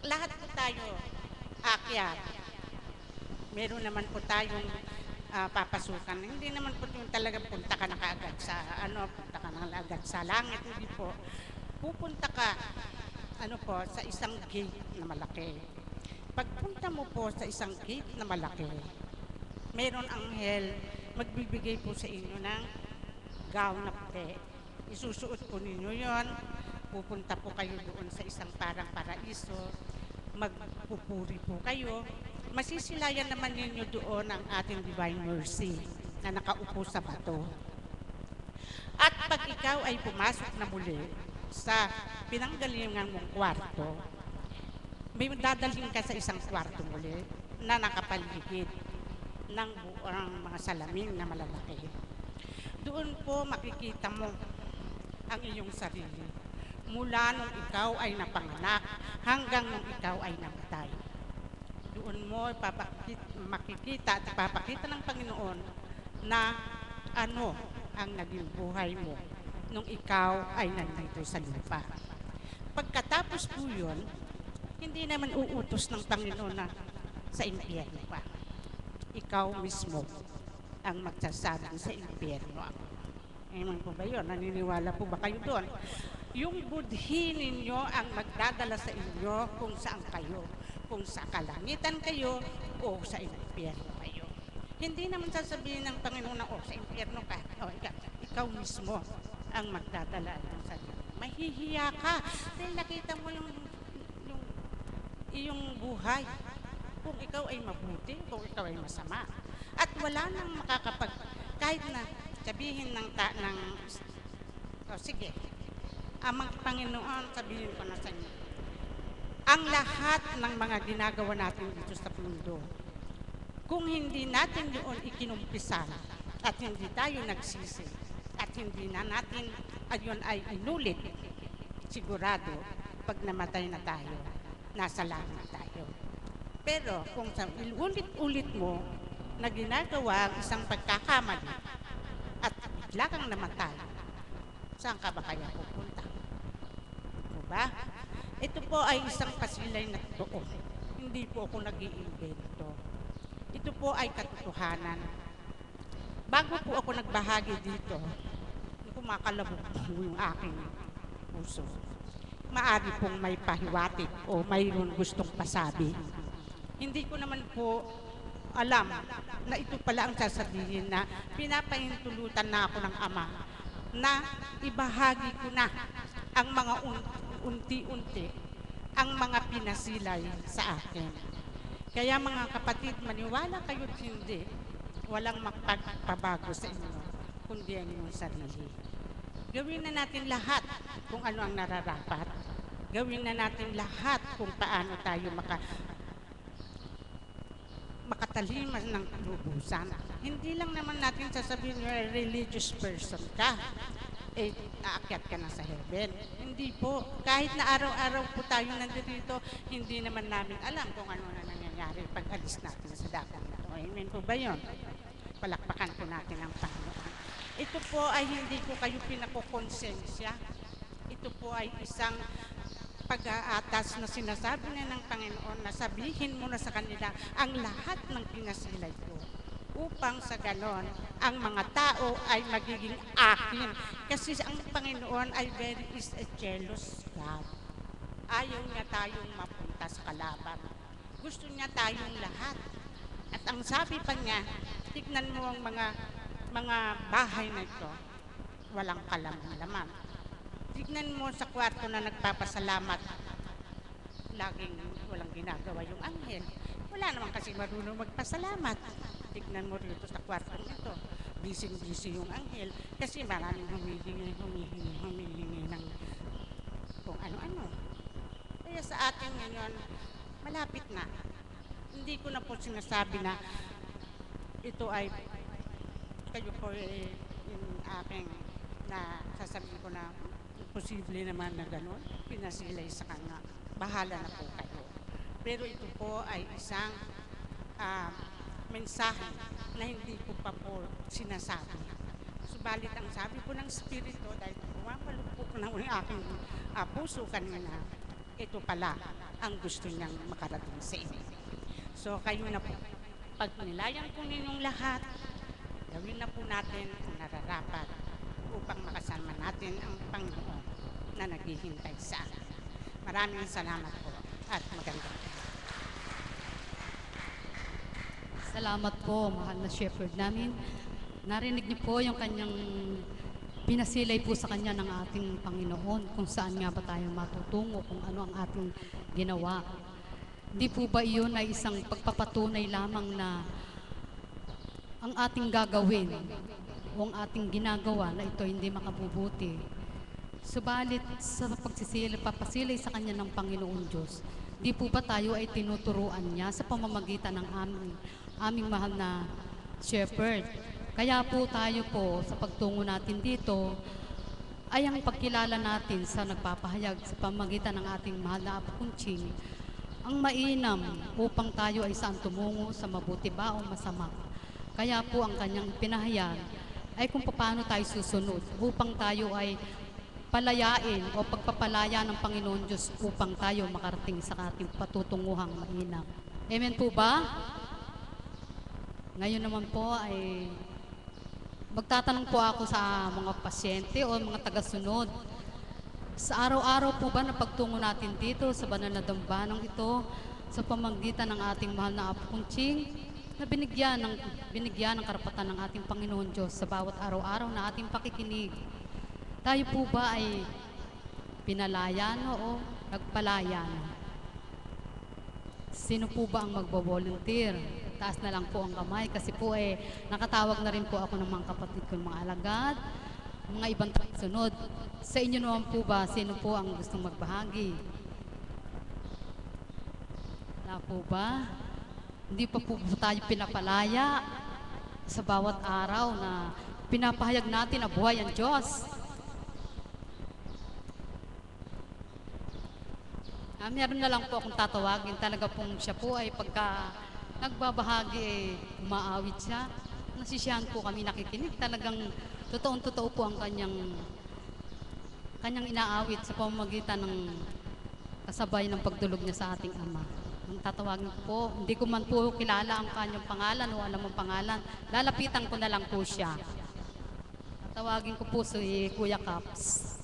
lahat po tayo aakyat. Meron naman po tayong papasukan. Hindi naman po yung talagang punta ka na kaagad sa punta ka na agad sa langit. Hindi po. Pupunta ka sa isang gate na malaki. Pagpunta mo po sa isang gate na malaki, mayroon anghel, magbibigay po sa inyo ng gown na puti. Isusuot po ninyo yon. Pupunta po kayo doon sa isang parang paraiso. Magpupuri po kayo. Masisilayan naman ninyo doon ang ating divine mercy na nakaupo sa bato. At pag ikaw ay pumasok na muli sa pinanggalingan mong kwarto, may dadalhin ka sa isang kwarto muli na nakapaligid ng buong mga salamin na malalaki. Doon po makikita mo ang iyong sarili mula nung ikaw ay napanganak hanggang nung ikaw ay namatay. Doon mo makikita at ipapakita ng Panginoon na ano ang naging buhay mo nung ikaw ay nandito sa lupa. Pagkatapos po yun, hindi naman uutos ng Panginoon na sa impyerno pa. Ikaw mismo ang magsasabing sa impyerno ako. Ewan po ba yun? Naniniwala po ba kayo doon? Yung budhi ninyo ang magdadala sa inyo kung saan kayo. Kung sa kalangitan kayo o sa impyerno kayo. Hindi naman sasabihin ng Panginoon na, sa impyerno ka. Ikaw mismo ang magdadala ng sarili. Mahihiya ka dahil nakita mo yung iyong buhay. Kung ikaw ay mabuti, kung ikaw ay masama. At wala nang kahit na sabihin sige, ang Panginoon, sabihin ko na sa inyo, ang lahat ng mga ginagawa natin dito sa mundo, kung hindi natin doon ikinumpisa at hindi tayo nagsisi, at hindi na natin ayun ay inulit, sigurado, pag namatay na tayo, nasa langit tayo. Pero kung sa ulit-ulit mo na ginagawa ang isang pagkakamali at bigla kang namatay, saan ka ba kaya pupunta? Diba? Ito po ay isang pasilay na totoo. Hindi po ako nag-iimbento. Ito po ay katotohanan. Bago po ako nagbahagi dito, kumakalabog po yung aking puso. Maari pong may pahiwatig o mayroon gustong pasabi. Hindi ko naman po alam na ito pala ang sasabihin na pinapahintulutan na ako ng Ama na ibahagi ko na ang mga unti-unti ang mga pinasilay sa akin. Kaya mga kapatid, maniwala kayo't hindi, walang magpagpabago sa inyo, kundi ang inyong sarili. Gawin na natin lahat kung ano ang nararapat. Gawin na natin lahat kung paano tayo makataliman ng lubusan. Hindi lang naman natin sasabihin you're a religious person ka, aakyat ka na sa heaven. Hindi po. Kahit na araw-araw po tayo nandito, hindi naman namin alam kung ano na nangyayari pag alis natin sa dakong ito. Amen po ba yun? Palakpakan po natin ang Panginoon. Ito po ay hindi ko kayo pinakukonsensya. Ito po ay isang pag-aatas na sinasabi na ng Panginoon na sabihin mo na sa kanila ang lahat ng pinasilay ko upang sa ganon ang mga tao ay magiging akin. Kasi ang Panginoon ay very is a jealous God. Ayaw niya tayong mapunta sa kalaban. Gusto niya tayong lahat. At ang sabi pa niya, tignan mo ang mga bahay na ito, walang kalaman-laman. Tignan mo sa kwarto na nagpapasalamat, laging walang ginagawa yung anghel. Wala naman kasi marunong magpasalamat. Tignan mo rito sa kwartong ito, busy-busy yung anghel kasi maraming humihingi ng kung ano-ano. Kaya sa atin ngayon, malapit na. Hindi ko na po sinasabi na ito ay kayo po yung aking na sasabihin ko na posible naman na gano'n, pinasilay sa kanya. Bahala na po kayo. Pero ito po ay isang mensahe na hindi ko pa po sinasabi. Subalit ang sabi po ng Espiritu, dahil pumapalupok na ang aking puso kanina, ito pala ang gusto niyang makarating sa inyo. So kayo na po, pag nilayan po ninyong lahat, gawin na po natin ang nararapat upang makasama natin ang Panginoon na naghihintay sa atin. Maraming salamat po at magandang gabi. Salamat po, mahal na shepherd namin. Narinig niyo po yung kanyang pinasilay po sa kanya ng ating Panginoon kung saan nga ba tayo matutungo, kung ano ang ating ginawa. Hindi po ba iyon ay isang pagpapatunay lamang na ang ating gagawin o ang ating ginagawa na ito hindi makabubuti. Subalit sa papasilay sa kanya ng Panginoon Diyos, di po ba tayo ay tinuturuan niya sa pamamagitan ng aming mahal na shepherd? Kaya po tayo po sa pagtungo natin dito ay ang pagkilala natin sa nagpapahayag sa pamamagitan ng ating mahal na Apo Kunching ang mainam upang tayo ay saan tumungo sa mabuti ba o masama. Kaya po ang kanyang pinahayag ay kung paano tayo susunod upang tayo ay palayain o pagpapalaya ng Panginoon Diyos upang tayo makarating sa ating patutunguhang mainam. Amen po ba? Ngayon naman po ay magtatanong po ako sa mga pasyente o mga tagasunod. Sa araw-araw po ba na pagtungo natin dito sa banal na dambanang ito sa pamamagitan ng ating mahal na Apo Kunching na binigyan ng karapatan ng ating Panginoon Diyos sa bawat araw-araw na ating pakikinig. Tayo po ba ay pinalayan o nagpalayan? Sino po ba ang magbo-volunteer? Taas na lang po ang kamay kasi po nakatawag na rin po ako ng mga kapatid ko, mga alagad, mga ibang sunod. Sa inyo naman po ba, sino po ang gustong magbahagi? Wala po ba? Hindi pa po tayo pinapalaya sa bawat araw na pinapahayag natin na buhay ang Diyos. Meron na lang po akong tatawagin. Talaga pong siya po ay pagka nagbabahagi, umaawit siya. Nasisiyahan po kami nakikinig. Talagang totoong-totoo po ang kanyang inaawit sa pamamagitan ng kasabay ng pagdulog niya sa ating Ama. Ang tatawagin ko po, hindi ko man po kilala ang kanyang pangalan o alam ang pangalan. Lalapitan ko na lang po siya. Tatawagin ko po si Kuya Caps.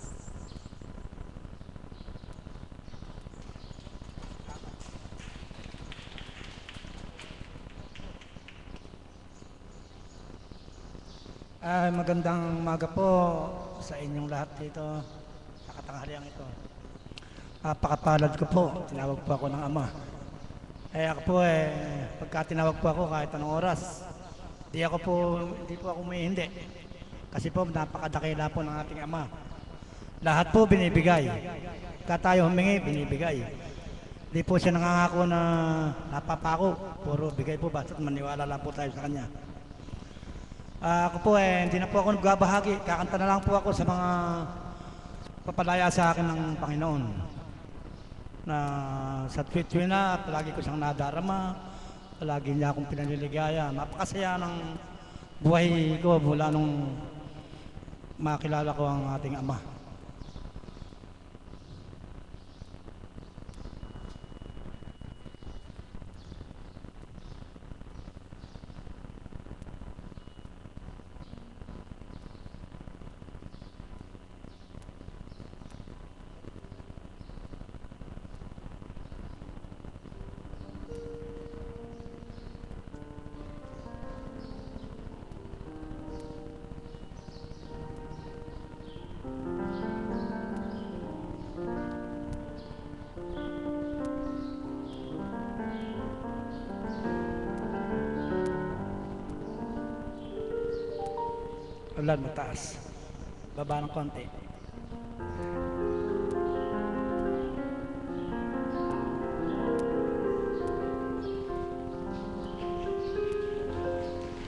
Magandang umaga po sa inyong lahat dito sa katanghaliang ito. Pakapalad ko po, tinawag po ako ng Ama. Ako po pagka tinawag po ako kahit anong oras, hindi po ako may hindi. Kasi po napakadakila po ng ating Ama. Lahat po binibigay. Kaya tayo humingi, binibigay. Hindi po siya nangangako na napapako, puro bigay po, basta't maniwala lang po tayo sa Kanya. Ako po hindi na po ako nagbabahagi. Kakanta na lang po ako sa mga papalaya sa akin ng Panginoon. Na sa tuwi na, palagi ko siyang nadarama. Palagi niya akong pinaliligaya. Napakasaya ng buhay ko mula nung makilala ko ang ating Ama. ulan mataas. Baba ng konti.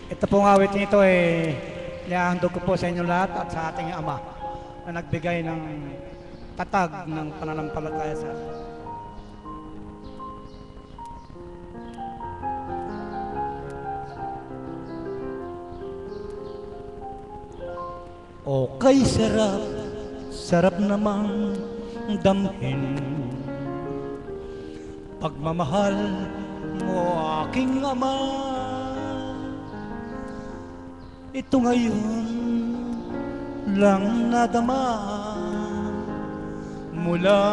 Ito pong awit nito iahandog ko po sa inyo lahat at sa ating Ama na nagbigay ng tatag ng pananampalataya sa atin. O kay sarap, sarap namang damhin pagmamahal mo aking Ama. Ito ngayon lang nadama mula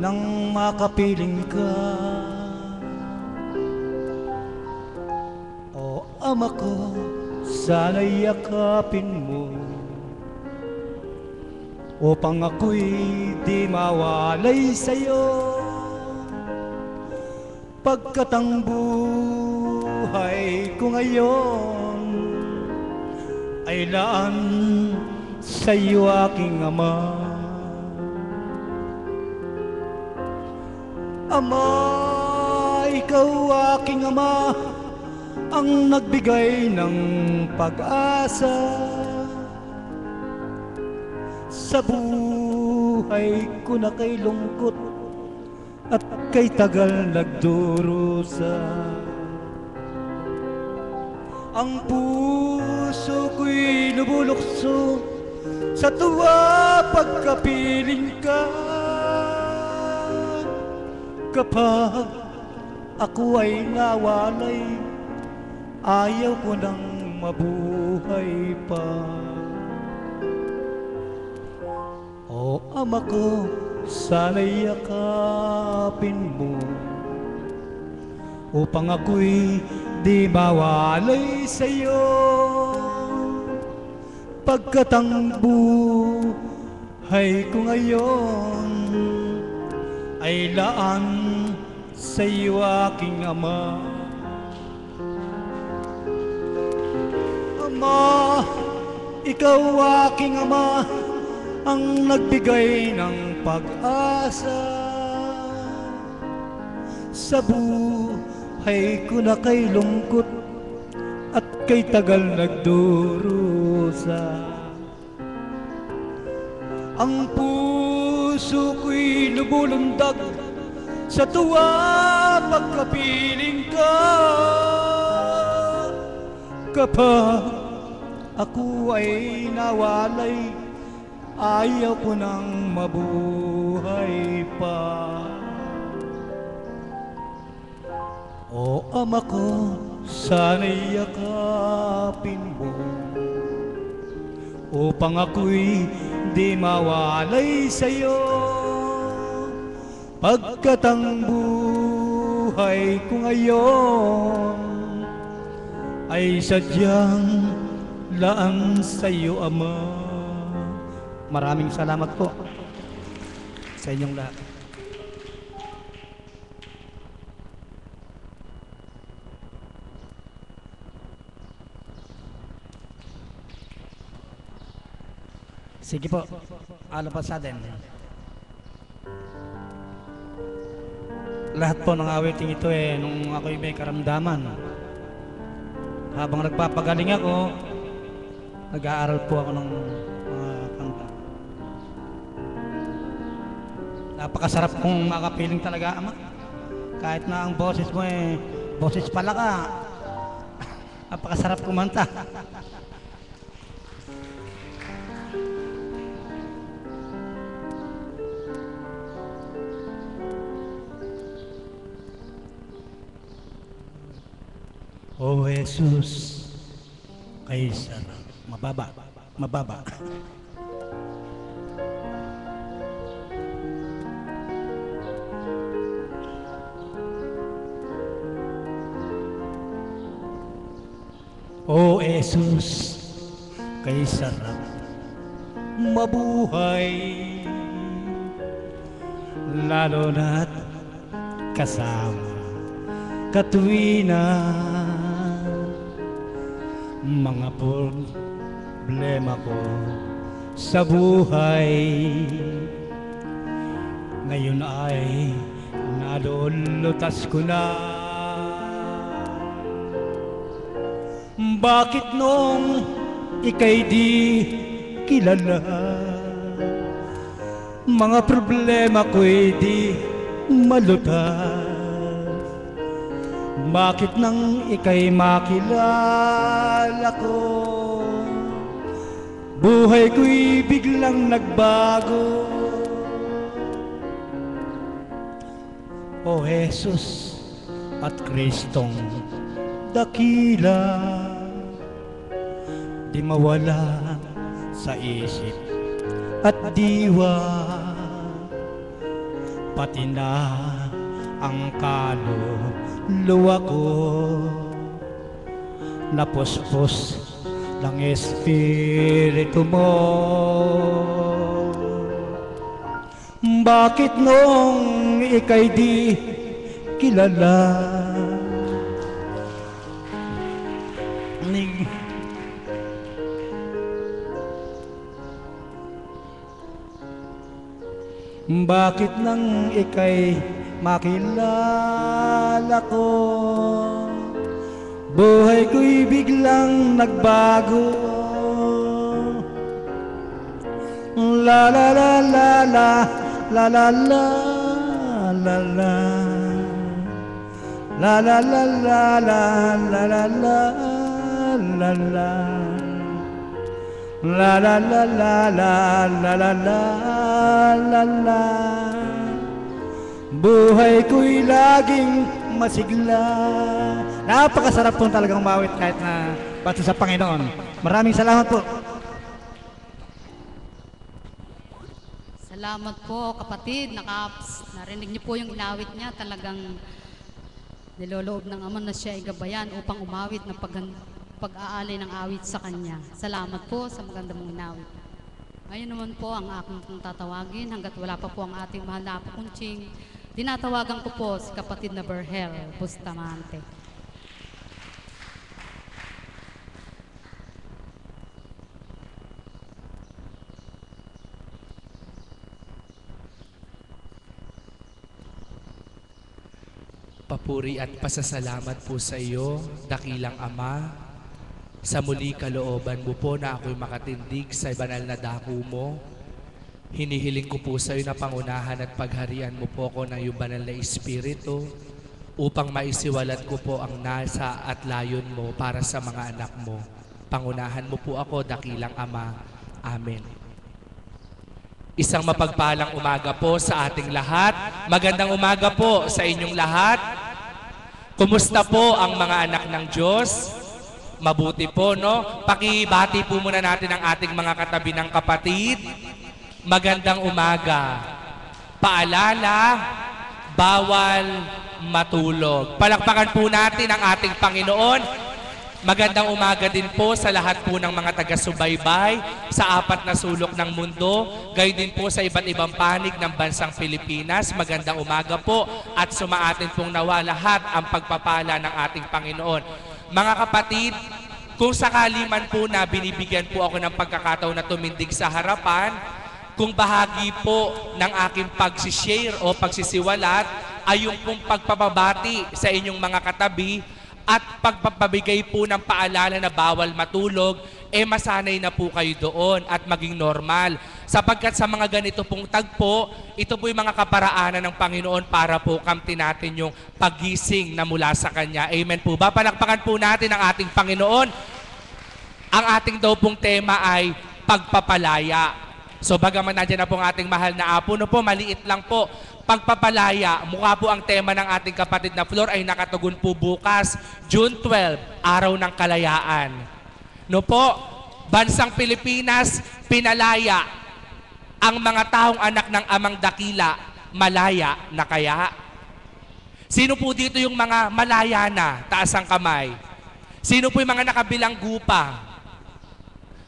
nang makapiling ka. O Ama ko, sana'y yakapin mo upang ako'y di mawalay sa'yo. Pagkat ang buhay ko ngayon ay laan sa'yo aking Ama. Ama, ikaw aking Ama, ang nagbigay ng pag-asa. Sa buhay ko na kay lungkot at kay tagal nagdurusa. Ang puso ko'y lumulukso sa tuwa pagkapiling ka. Kapag ako ay nawalay, ayaw ko nang mabuhay pa. O Ama ko, sana'y yakapin mo upang ako'y di mawalay sa'yo. Pagkat ang buhay ko ngayon ay laan sa'yo aking Ama. Ama, ikaw aking Ama, ang nagbigay ng pag-asa. Sa buhay ko na kay lungkot at kay tagal nagdurusa. Ang puso ko'y lumulundag sa tuwa pagkapiling ka. Kapag ako ay nawalay, ayaw ko nang mabuhay pa. O Ama ko, sana'y yakapin mo upang ako'y di mawalay sa'yo. Pagkat ang buhay ko ngayon ay sadyang laan sa'yo, Ama. Maraming salamat po sa inyong lahat. Sige po, ano pa sa atin? Lahat po ng awiting ito nung ako'y may karamdaman. Habang nagpapagaling ako, nag-aaral po ako ng kanta. Napakasarap kong makapiling talaga, Ama. Kahit na ang boses mo boses pala ka. Napakasarap kumanta. O Jesus, kay sarap. Mababa. O Jesus, kay sarap mabuhay, lalo na't kasama katuwinan, mga problema ko sa buhay. Ngayon ay nalulutas ko na. Bakit nung ika'y di kilala, mga problema ko'y di malutas? Bakit nang ika'y makilala ko, buhay ko'y biglang nagbago? O Jesus at Kristong dakila, di mawala sa isip at diwa, pati na ang kaluluwa ko, napuspos ng Espiritu mo. Bakit nung ika'y di kilala, bakit nang ika'y makilala ko, buhay ko'y biglang nagbago? La la la la la la la la la la la la la la la la la la la. La la la la la la la la la la. Buhay ko'y laging masigla. Napakasarap po talagang mawit kahit na basta sa Panginoon. Maraming salamat po. Salamat po kapatid. Narinig niyo po yung inawit niya. Talagang niloloob ng Ama na siya ay gabayan upang umawit ng pag-aalay ng awit sa Kanya. Salamat po sa maganda mong inawit. Ngayon naman po ang aking tatawagin hanggat wala pa po ang ating mahal na Apo Kunching. Dinatawagan ko po si kapatid na Berhel Bustamante. Papuri at pasasalamat po sa iyo, dakilang Ama, sa muli kalooban mo po na ako'y makatindig sa banal na dako mo. Hinihiling ko po sa iyo na pangunahan at pagharian mo po ako ng iyong banal na Espiritu upang maisiwalat ko po ang nasa at layon mo para sa mga anak mo. Pangunahan mo po ako, dakilang Ama. Amen. Isang mapagpalang umaga po sa ating lahat. Magandang umaga po sa inyong lahat. Kumusta po ang mga anak ng Diyos? Mabuti po, no? Pakibati po muna natin ang ating mga katabi ng kapatid. Magandang umaga. Paalala, bawal matulog. Palakpakan po natin ang ating Panginoon. Magandang umaga din po sa lahat po ng mga taga-subaybay sa 4 na sulok ng mundo, gayon din po sa iba't ibang panig ng bansang Pilipinas. Magandang umaga po at sumaatin pong nawa lahat ang pagpapala ng ating Panginoon. Mga kapatid, kung sakali man po na binibigyan po ako ng pagkakataon na tumindig sa harapan, kung bahagi po ng aking pagsishare o pagsisiwalat ay yung pong pagpapabati sa inyong mga katabi at pagpapabigay po ng paalala na bawal matulog, masanay na po kayo doon at maging normal. Sapagkat sa mga ganito pong tagpo, ito po yung mga kaparaanan ng Panginoon para po kamtin natin yung pagising na mula sa Kanya. Amen po ba? Palakpakan po natin ang ating Panginoon. Ang ating daw pong tema ay pagpapalaya. So bagaman nandiyan na po ang ating mahal na Apo, no po, maliit lang po. Pagpapalaya, mukha po ang tema ng ating kapatid na Flor ay nakatugon po bukas, June 12, Araw ng Kalayaan. No po, bansang Pilipinas, pinalaya ang mga taong anak ng Amang Dakila, malaya na kaya? Sino po dito yung mga malaya na? Taas ang kamay. Sino po yung mga nakabilang gupa?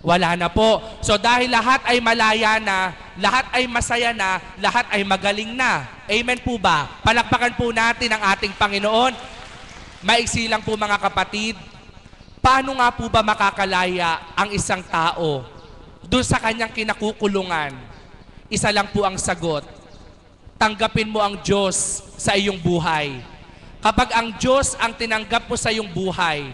Wala na po. So dahil lahat ay malaya na, lahat ay masaya na, lahat ay magaling na. Amen po ba? Palakpakan po natin ang ating Panginoon. Maiksi lang po mga kapatid. paano nga po ba makakalaya ang isang tao doon sa kanyang kinakukulungan? Isa lang po ang sagot. Tanggapin mo ang Diyos sa iyong buhay. Kapag ang Diyos ang tinanggap mo sa iyong buhay,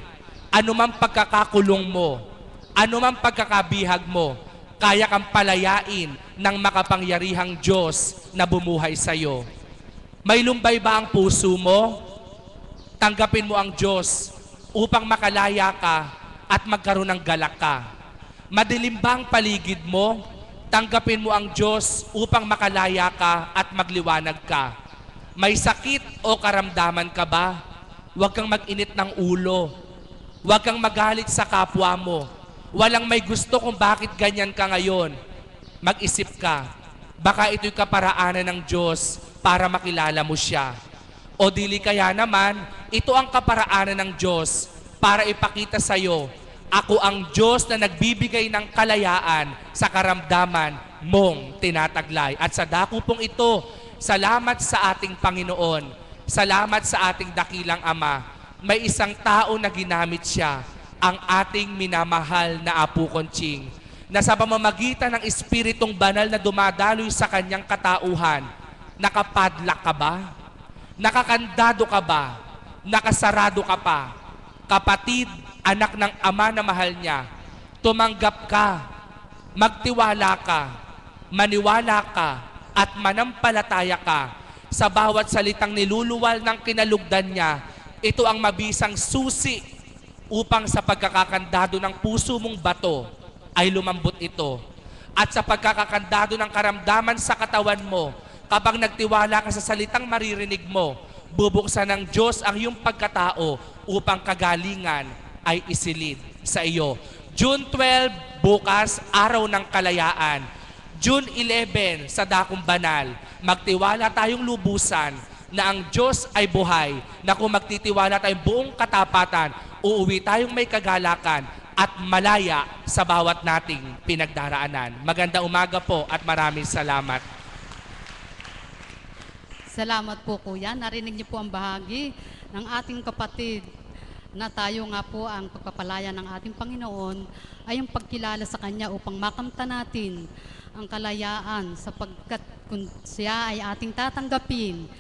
anumang pagkakakulong mo, anumang pagkakabihag mo, kaya kang palayain ng makapangyarihang Diyos na bumuhay sa iyo. May lumbay ba ang puso mo? Tanggapin mo ang Diyos upang makalaya ka at magkaroon ng galak ka. Madilim ba ang paligid mo? Tanggapin mo ang Diyos upang makalaya ka at magliwanag ka. May sakit o karamdaman ka ba? Huwag kang mag-init ng ulo. Huwag kang magalit sa kapwa mo. Walang may gusto kung bakit ganyan ka ngayon. Mag-isip ka. Baka ito'y kaparaanan ng Diyos para makilala mo siya. O dili kaya naman, ito ang kaparaanan ng Diyos para ipakita sa iyo, ako ang Diyos na nagbibigay ng kalayaan sa karamdaman mong tinataglay. At sa dako pong ito, salamat sa ating Panginoon, salamat sa ating dakilang Ama. May isang tao na ginamit siya, ang ating minamahal na Apo Conching, na sa pamamagitan ng Espiritong Banal na dumadaloy sa kanyang katauhan, nakapadlak ka ba? Nakakandado ka ba? Nakasarado ka pa? Kapatid, anak ng Ama na mahal niya, tumanggap ka, magtiwala ka, maniwala ka, at manampalataya ka sa bawat salitang niluluwal ng kinalugdan niya. Ito ang mabisang susi upang sa pagkakakandado ng puso mong bato ay lumambot ito. At sa pagkakakandado ng karamdaman sa katawan mo, kapag nagtiwala ka sa salitang maririnig mo, bubuksan ng Diyos ang iyong pagkatao upang kagalingan ay isilid sa iyo. June 12, bukas, araw ng kalayaan. June 11, sa Dakong Banal, magtiwala tayong lubusan na ang Diyos ay buhay, na kung magtitiwala tayong buong katapatan, uuwi tayong may kagalakan at malaya sa bawat nating pinagdaraanan. Magandang umaga po at maraming salamat. Salamat po Kuya. Narinig niyo po ang bahagi ng ating kapatid na tayo nga po ang pagpapalaya ng ating Panginoon ay ang pagkilala sa Kanya upang makamta natin ang kalayaan sapagkat kung siya ay ating tatanggapin,